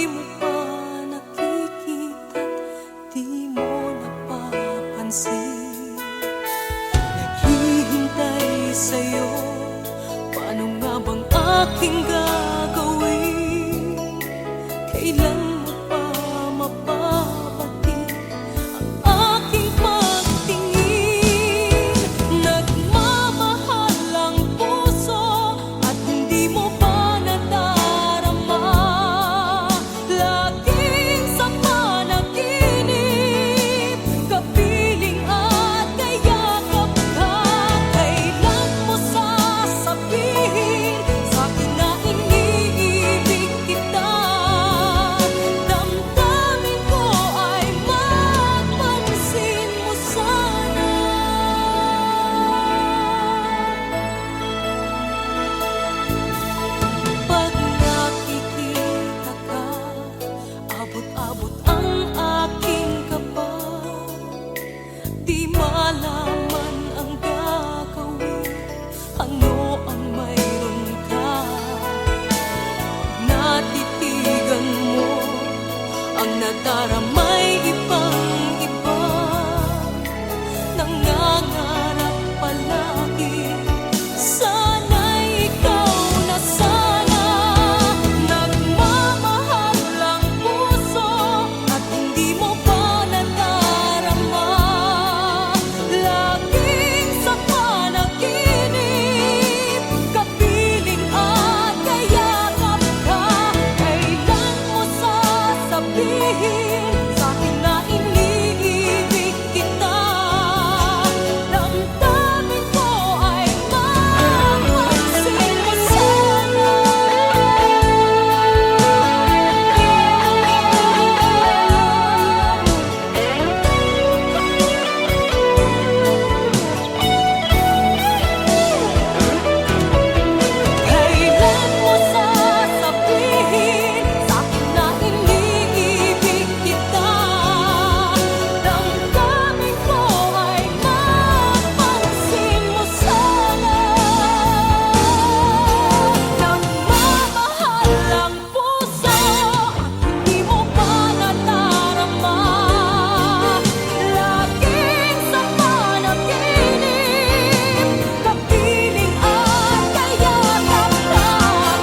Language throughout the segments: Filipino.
mo pa nakikita, di mo napapansin. Naghihintay sa'yo, paano nga bang aking gagawin? Kailan mo pa mapapatid ang aking pagtingin? Nagmamahal ang puso at hindi mo pa nadarama. Laging sa panaginip, kapiling at kayakap ka. Kailan mo sasabihin sa'kin na iniibig kita? Damdamin ko ay mapansin mo sana. Pag nakikita ka, abot-abot ang aking kaba. Di malaman ang gagawin, ano ang mayroon ka. Natitigan mo ang nadaramay ibang-iba. Nangangarap palagi, sana'y ikaw na sana. Nagmamahal ang puso at hindi mo pa nadarama. Laging sa panaginip, kapiling at kayakap ka. Kailan mo sasabihin sa'kin na iniibig kita? Damdamin ko ay mapansin mo sana. Kailan mo sasabihin sa'kin na iniibig kita? Damdamin ko ay mapansin mo sana. Nagmamahal ang puso at hindi mo pa nadarama. Laging sa panaginip, kapiling at kayakap ka.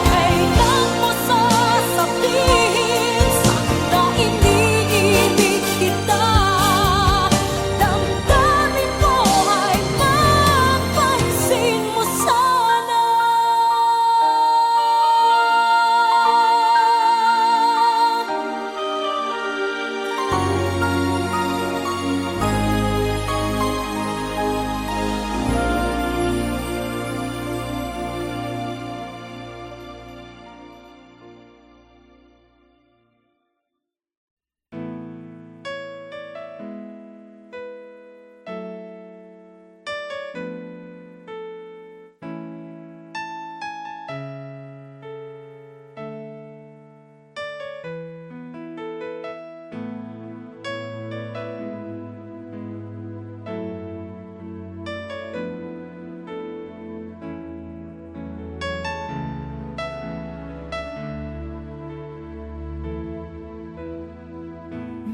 Kailan mo sasabihin sa'kin na iniibig kita? Damdamin ko ay mapansin mo sana.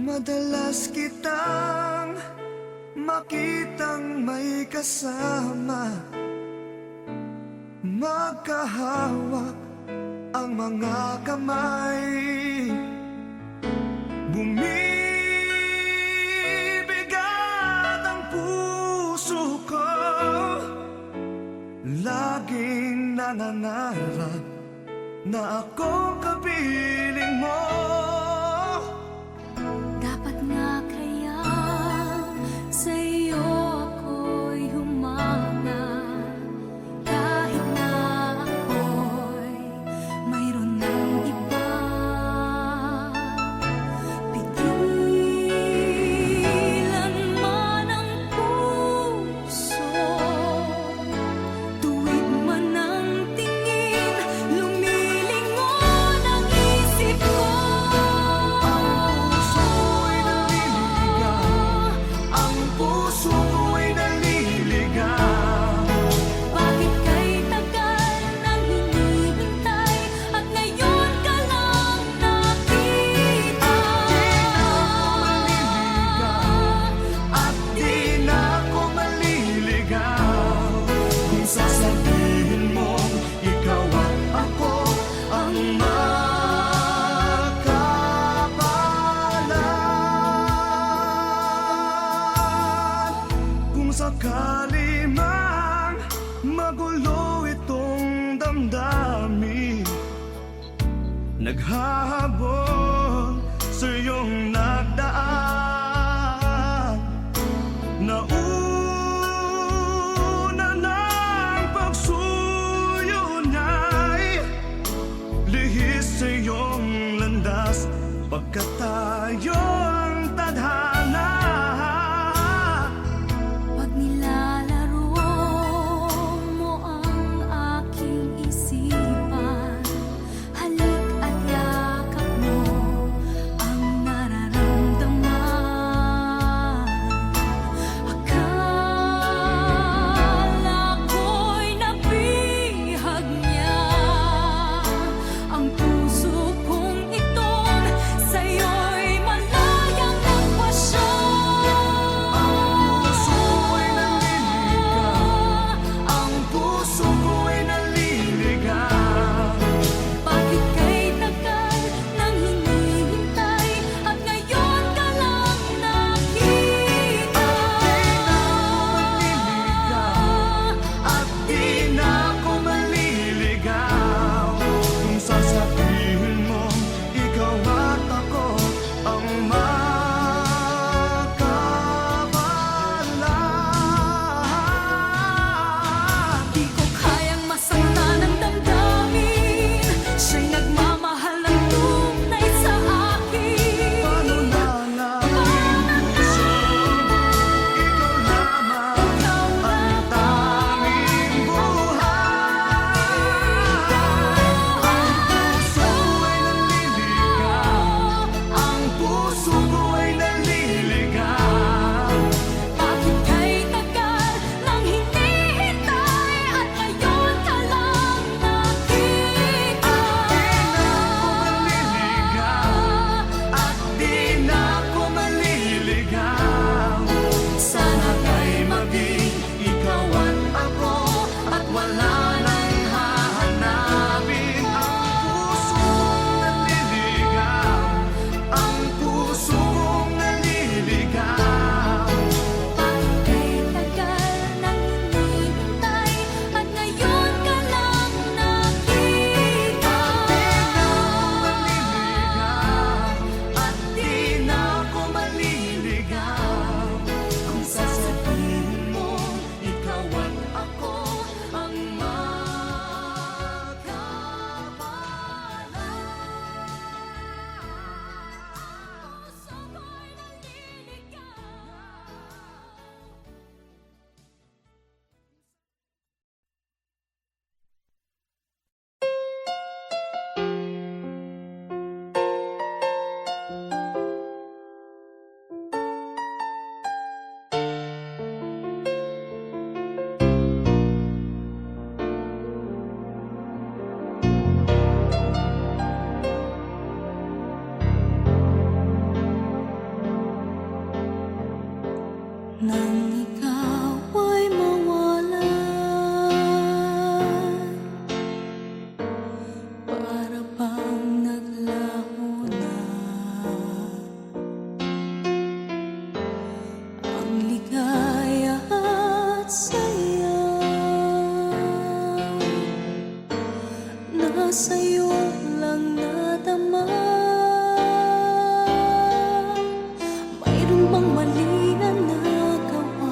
Madalas kitang makitang may kasama, magkahawak ang mga kamay. Bumibigat ang puso ko, laging nangangarap na ako kapiling mo. Dapat nga kaya sa'yo ako'y humanga, kahit na ako'y mayroon ng iba. Pigilan man ang puso, tuwid man ang tingin, lumilingon ang isip. hahabol sa iyong nagdaan. Nauna ng pagsuyo niya'y lihis sa iyong landas, pagkat tayo ang tadhana. Pag nilalaro mo ang aking isipan, halik at yakap mo ang nararamdaman. Akala ko'y nabihag niya ang puso kong itong sa'yo'y malayang nagpasya. Ang puso ko'y naliligaw. Bakit kay tagal nang hinihintay at ngayon ka lang nakita? At di na ako maliligaw kung sasabihin mo ikaw at ako ang magkabala. Di ko kayang masaktan ang damdamin, siya'y nagmamahal ng tunay sa akin. Paano na namin gusto? Ikaw lamang ang tanging buhay. Ang puso ko ay naliligaw. Bakit kay tagal nang hinihintay at ngayon ka lang nakita? At di na ako maliligaw. Sana ka'y maging ikaw at ako, at wala nang hahanapin. Ang puso kong naliligaw. Bakit kay tagal nang hinihintay at ngayon ka lang nakita? At di na ako maliligaw kung sasabihin mo ikaw at ako ang magkabala. Puso ko'y naliligaw. Nang ikaw ay mawalay, para bang naglaho na ang ligaya at saya na sa'yo lang nadama. Mayroon bang mali na nagawa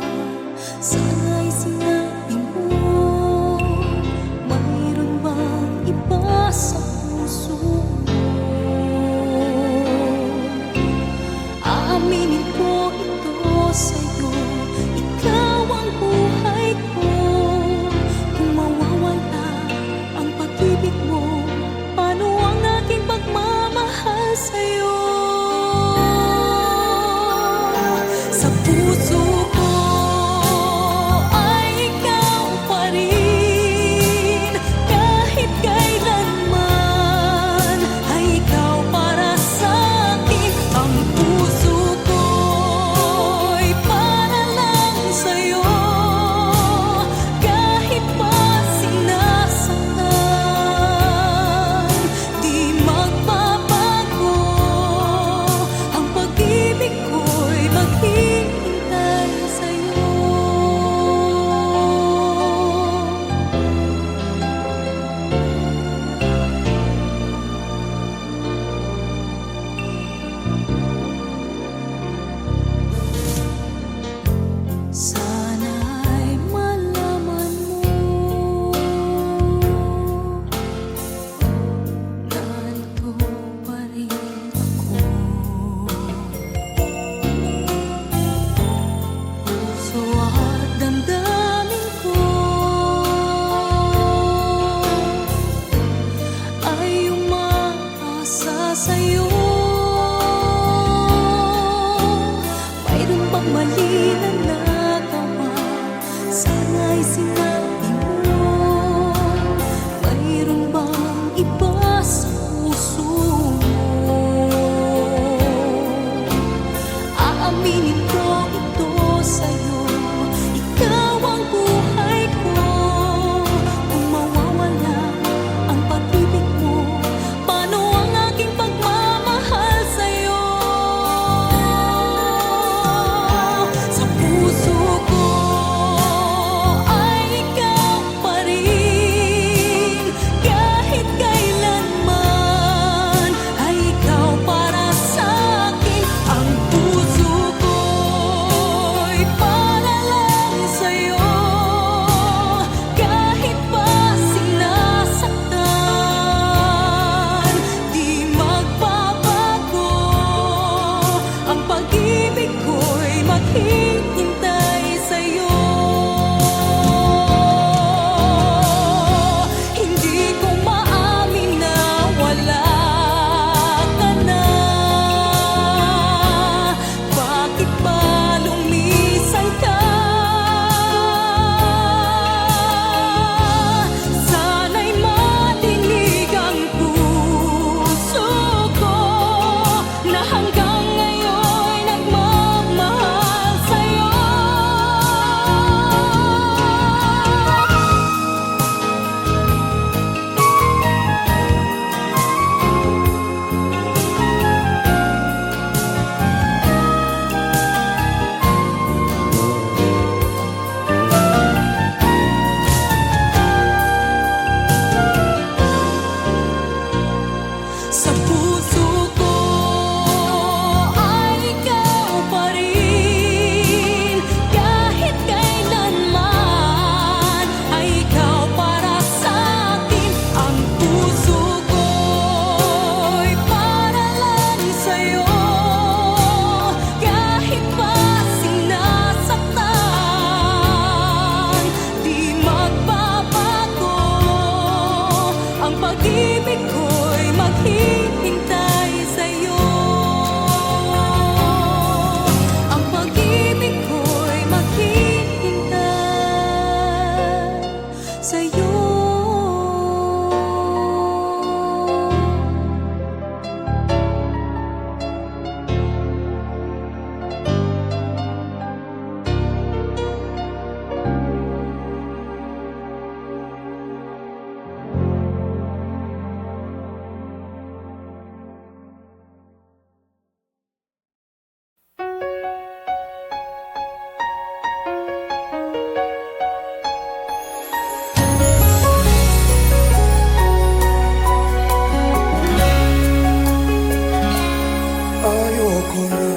ko na,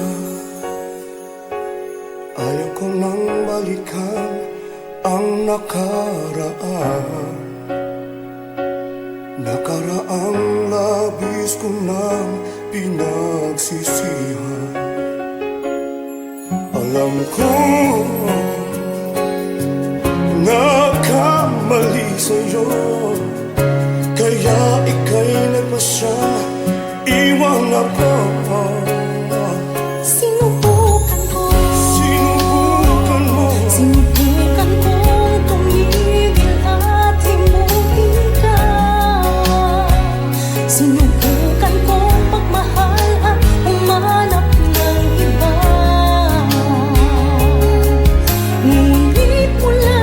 ayaw ko nang balikan ang nakaraan. Nakaraang labis ko nang pinagsisihan. Alam ko nagkamali sa'yo, kaya ika'y nagpasya, iwan ako. Sinubukan ko, Sinubukan mo, sinubukan kong tumigil at himukin ka. Sinubukan kong magmahal at umanap ng iba. Ngunit mula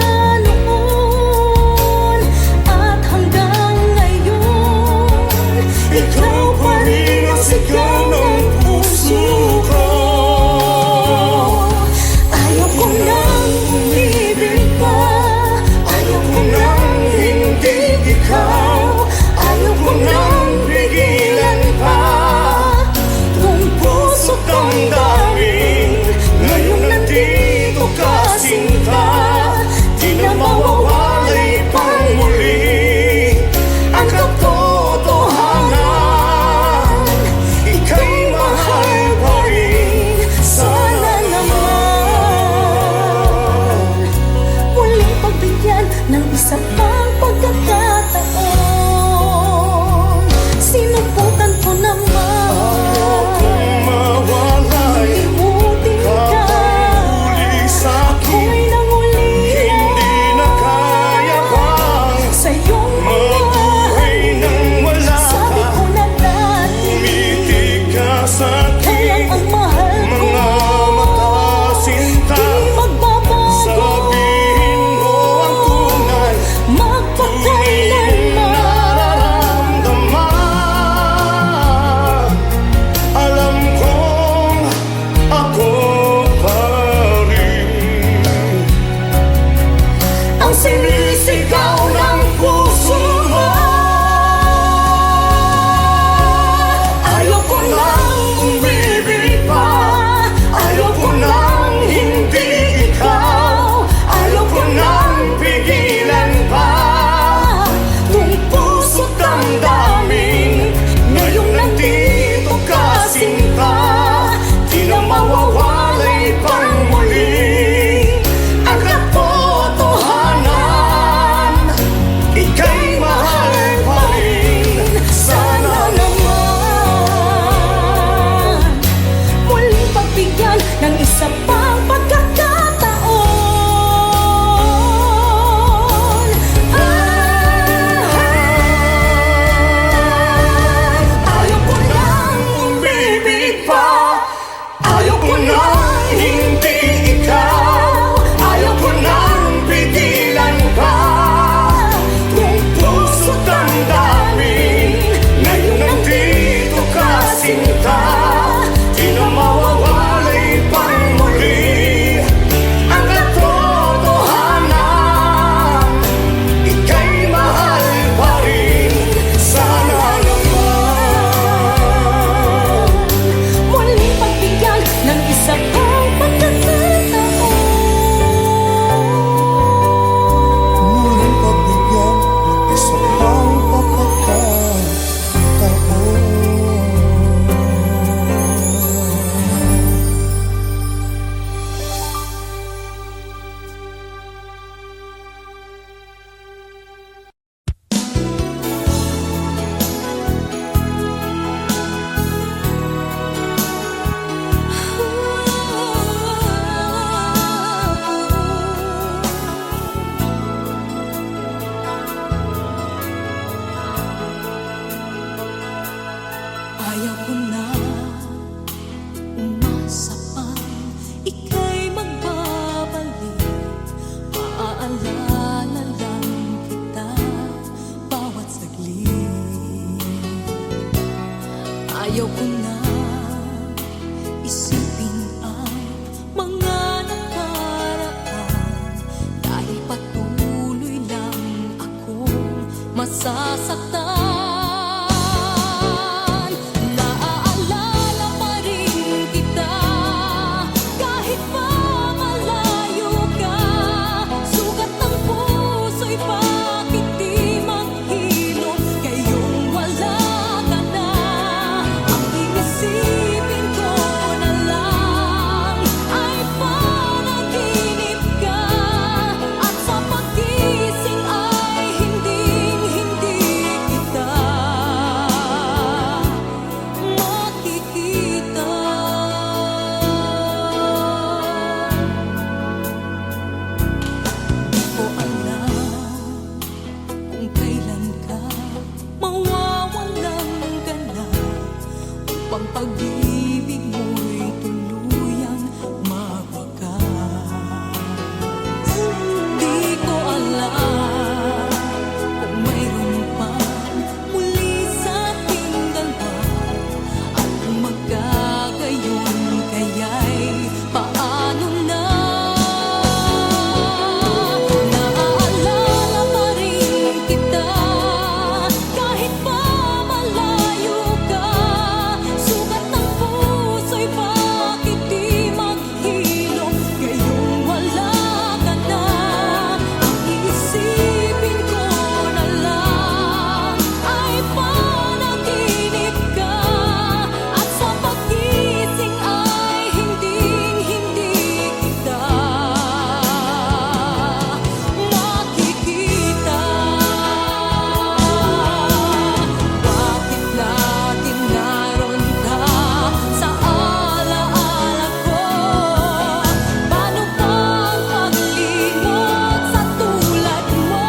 noon at hanggang ngayon, ikaw pa rin ang sigaw ng puso ko. ayaw ko nang umibig pa, ayaw ko nang Hindi ikaw, ayaw ko nang pigilan pa. kung puso't damdamin. Ngayon nandito ka, sinta, di na mawawalay pang muli ang katotohanan. Ika'y mahal pa rin, sana naman muling pagbigyan ng isa pang pagkakataon. Sinubukan ko naman, mawalay limutin ka. uli sa'kin. Ako'y nangulian Hindi na kaya bang sa iyong mabuhay nang wala sabi ka? ko na dati, Umitig ka sa'kin, kaya ang mahal ko mga mata sinta. di magbabago. Sabihin mo ang tunay, Magpakailanman nararamdaman. Alam kong ako pa rin ang sinisigaw ng puso mo. Ayaw ko nang umibig pa, ayaw ko nang hindi ikaw, ayaw ko nang pigilan pa. kung puso't damdamin. Ngayong nandito ka, sinta, di na mawawalay pang muli ang katotohanan. Ika'y mahal pa rin, sana naman muling pagbigyan ng isa pang pagkakataon. Ayaw ko nang umibig pa. Ayaw ko nang hindi ikaw, ayaw ko nang pigilan pa. Kung puso't damdamin, ngayon nandito ka, sinta, di na mawawalay pang muli ang katotohanan. Ika'y mahal pa rin, sana naman. muling pagbigyan ng isa pang pagkakataon. Muling pagbigyan ng isa pang pagkakataon. Ayaw ko na umasa pang ika'y magbabalik. Maaalala lang kita bawat saglit. Ayaw ko na isipin ang mga nakaraan, dahil patuloy lang akong masasaktan. Naaalala pa rin kita pag-ibig mo'y tuluyang mawakas. Di ko alam kung mayroon pang muli sa ating dalawa, at kung magkagayon kaya'y paano na? Naaalala pa rin kita kahit pa malayo ka. Sugat ng puso'y bakit di maghilom ngayong wala ka na. Ang iisipin ko na lang ay panaginip ka, at sa paggising ay hinding-hindi kita makikita. Bakit laging naroon ka sa alaala ko? Paano bang maglimot sa tulad mo?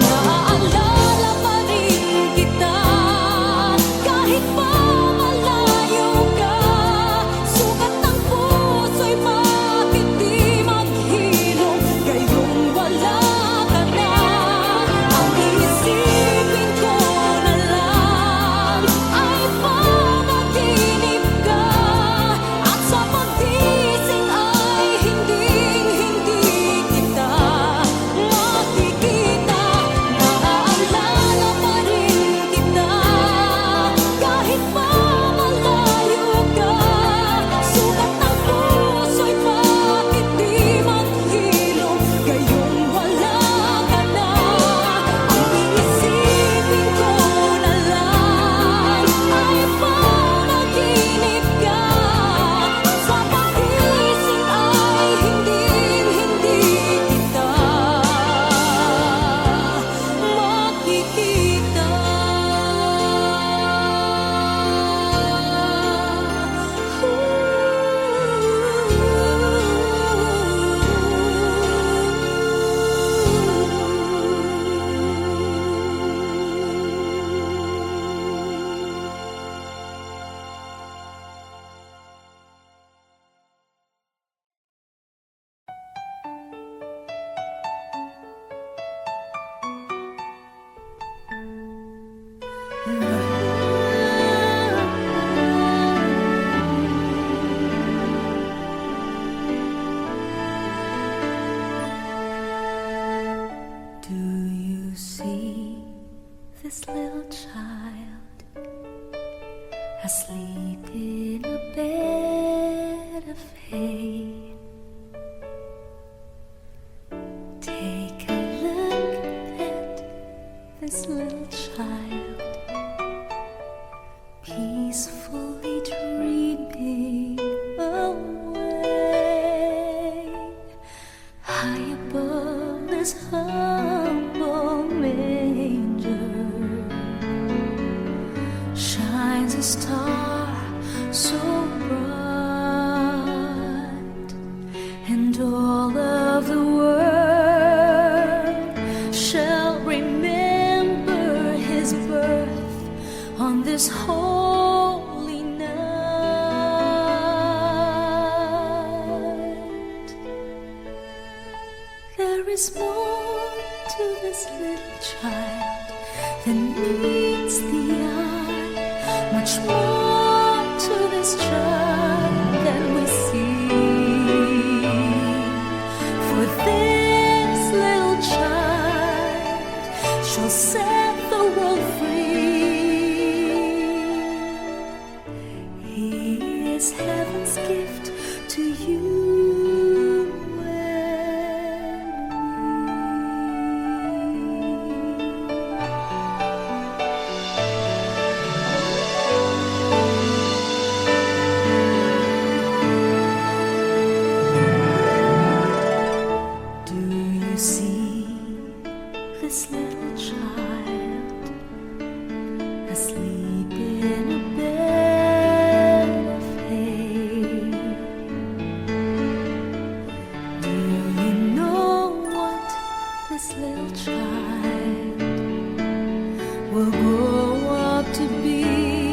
Naaalala pa rin kita kahit pa malayo ka. Sugat ng puso'y bakit di maghilom ngayong wala ka na. Ang iisipin ko na lang ay panaginip ka, at sa paggising ay hinding-hindi kita makikita. Naaalala pa rin kita kahit pa malayo ka. Sugat ng puso'y bakit di maghilom ngayong wala ka na. Ang iisipin ko na lang ay panaginip ka, at sa paggising ay hinding-hindi kita makikita. Do you see this little child asleep in a bed of hay? Take a look at this little child, peacefully dreaming away. High above this humble manger shines a star so bright, and all of the world shall remember his birth on this holy night. There is more to this little child than meets the eye, much more to this child than we see. For this little child shall set the world free. He is heaven's gift to you will grow up to be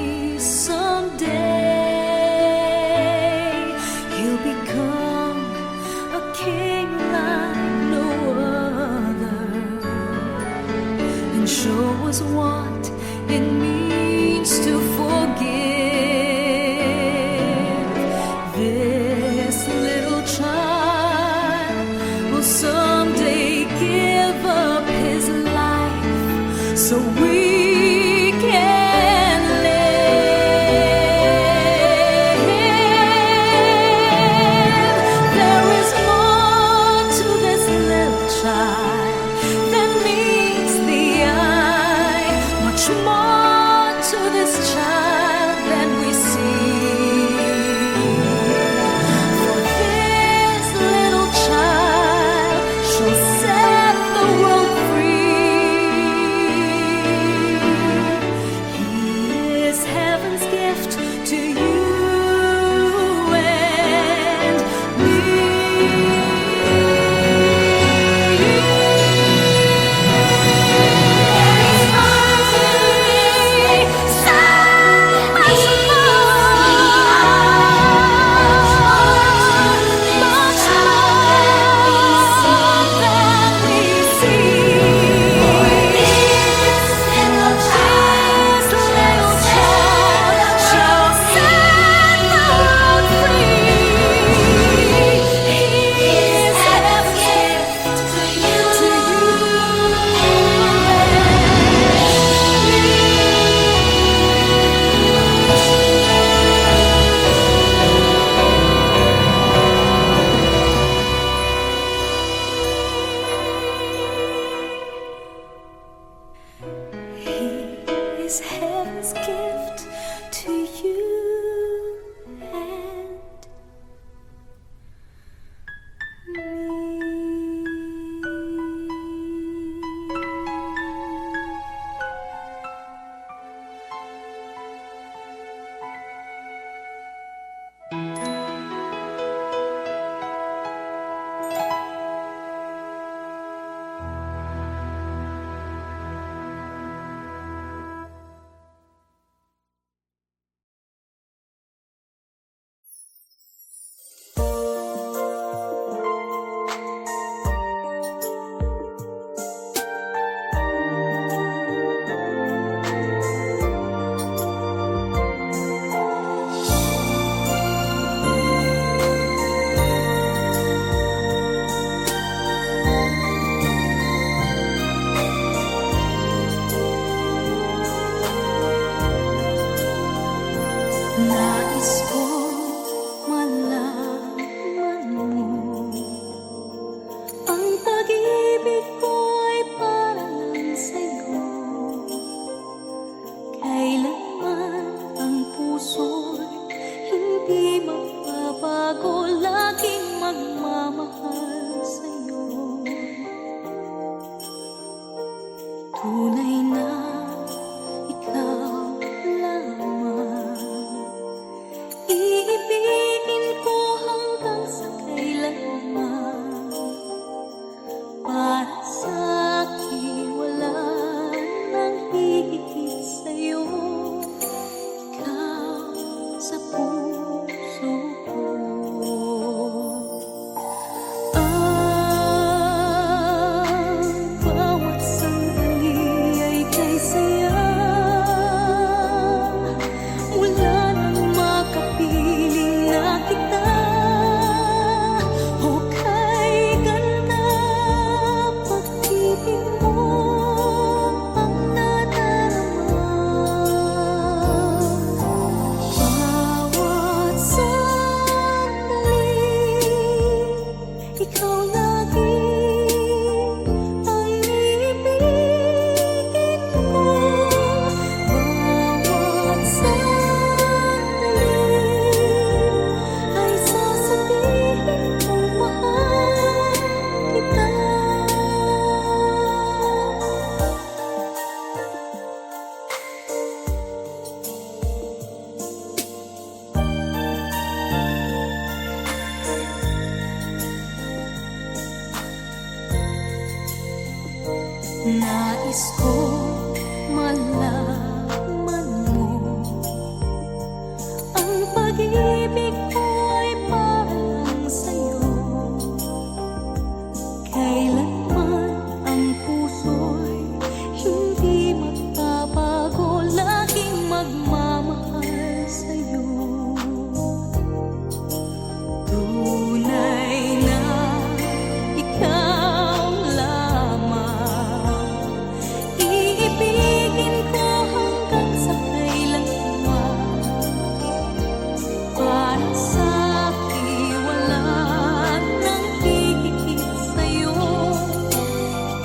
Nais ko malaman mo, ang pag-ibig ko ay para lang sa'yo. Kailanman ang puso'y hindi magbabago, laging magmamahal sa'yo. Tunay na ikaw lamang, iibigin ko hanggang sa kailanman. Para sa'kin wala nang hihigit sa'yo, ikaw sa puso ko. Ang bawat sandali ay kay saya, wala nang makapiling na kita o kay ganda. Pag-ibig mo ang nadarama, bawat sandali ikaw lagi ang ibigin ko. Bawat sandali ay sasabihin kong mahal kita. Nais ko malaman mo, ang pag-ibig ko ay para lang sa'yo. Kailanman ang puso'y hindi magbabago, laging magmamahal sa'yo. Tunay na ikaw lamang, iibigin ko hanggang sa kailanman. Para sa'kin wala nang hihigit sa'yo,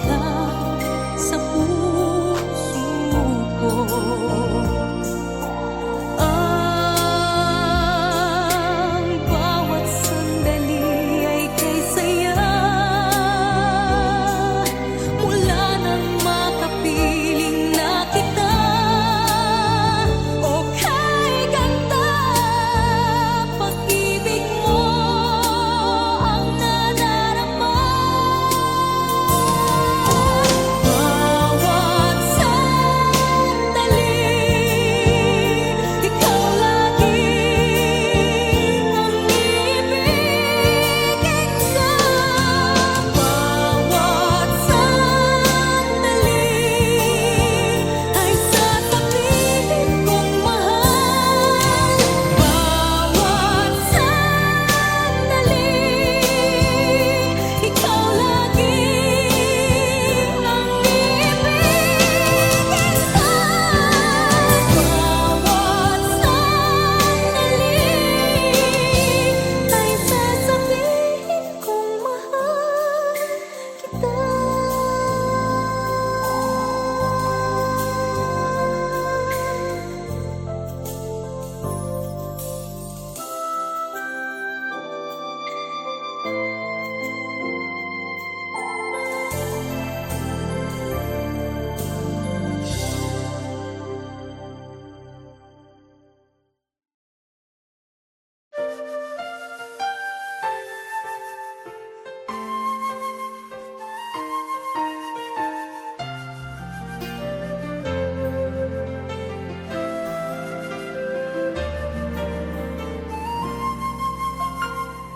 ikaw sa puso ko. Ang bawat sandali ay kay saya, wala nang makapiling na kita o kay ganda. Pag-ibig mo ang nadarama, bawat sandali ikaw lagi ang ibigin ko. Bawat sandali ay sasabihin kong mahal. Bawat sandali ikaw lagi ang ibigin ko. Bawat sandali ay sasabihin kong mahal kita.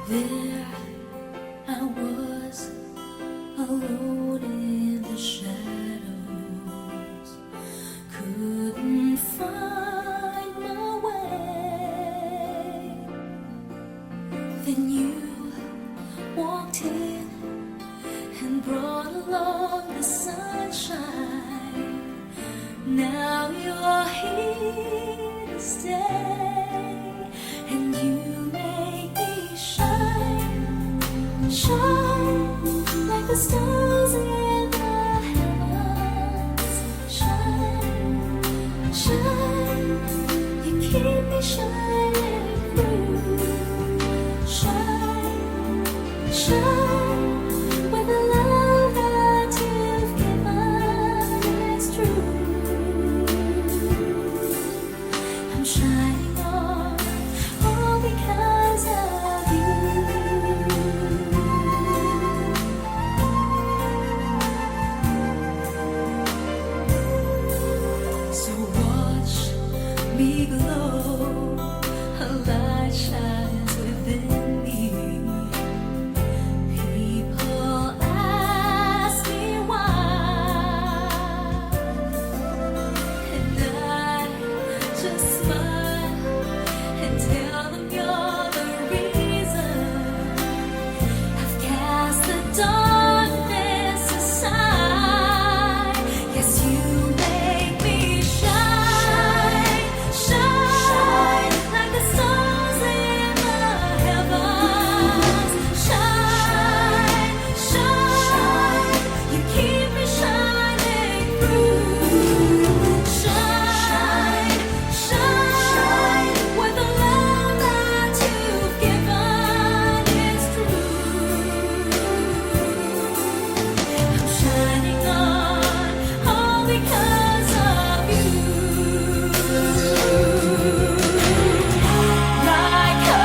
There I was, alone in the shadows, couldn't find my way. Then you walked in and brought along the sunshine. Now you're here to stay. stars in the heavens shine, shine. You keep me shining through. Shine, shine. With the love that you've given, it's true. I'm shining on all because of you. So watch me glow, a light shines within me. People ask me why, and I just smile and tell them you're the reason. I've cast the darkness aside. Yes, you make me shine, shine like the stars in the heavens. Shine, shine. You keep me shining through. Shine, shine. With the love that you've given, it's true. I'm shining on all because of you. Like a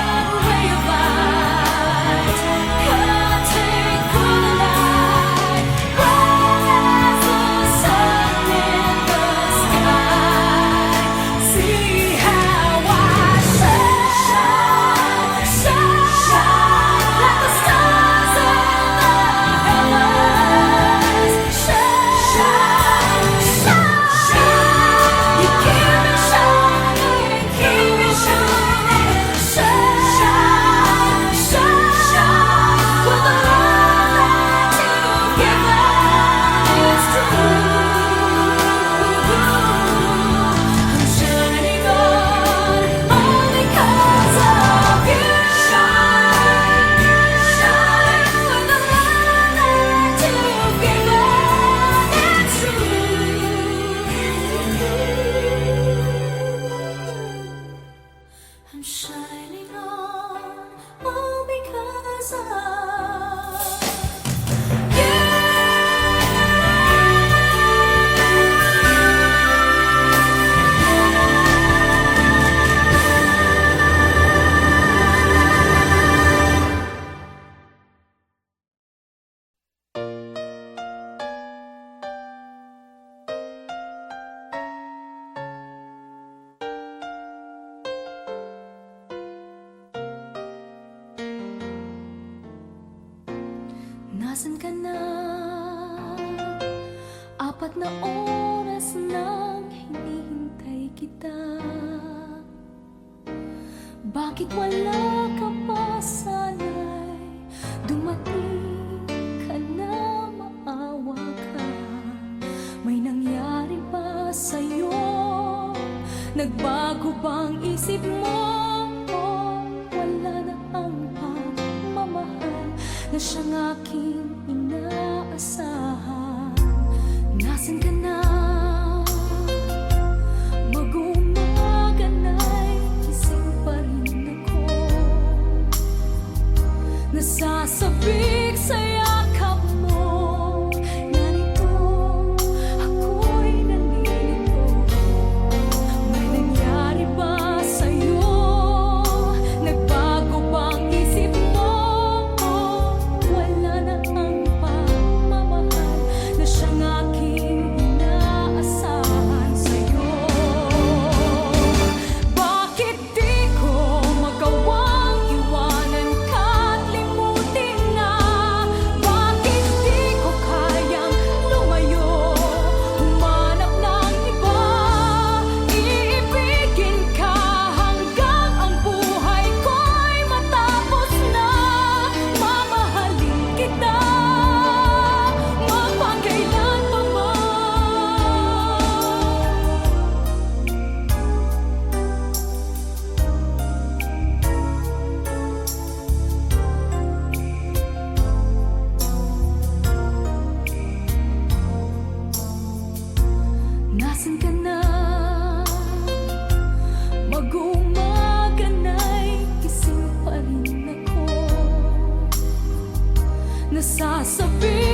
ray of light, cutting through the night, bright as the sun in the sky. See how I shine, shine like the stars in the heavens. Shine, shine. You keep me shining, keep me shining. Shine, shine. With the love that you've given, it's true. I'm shining on all because of you. Shine, shine. With the love that you've given, it's true. I'm shining on all because of Nasaan ka na? 4 na oras nang hinihintay kita. Bakit wala ka pa? Sana'y dumating ka na, maawa ka. May nangyari ba sa'yo? Nagbago bang isip mo? Wala na ang pagmamahal na siyang aking inaasahan. Nasaan ka na? Mag-umaga na'y gising pa rin ako. Nasasabik sa yakap mo. Narito, ako'y nalilito. May nangyari ba sa'yo? Nagbago bang isip mo? Wala na ang pagmamahal sasabihin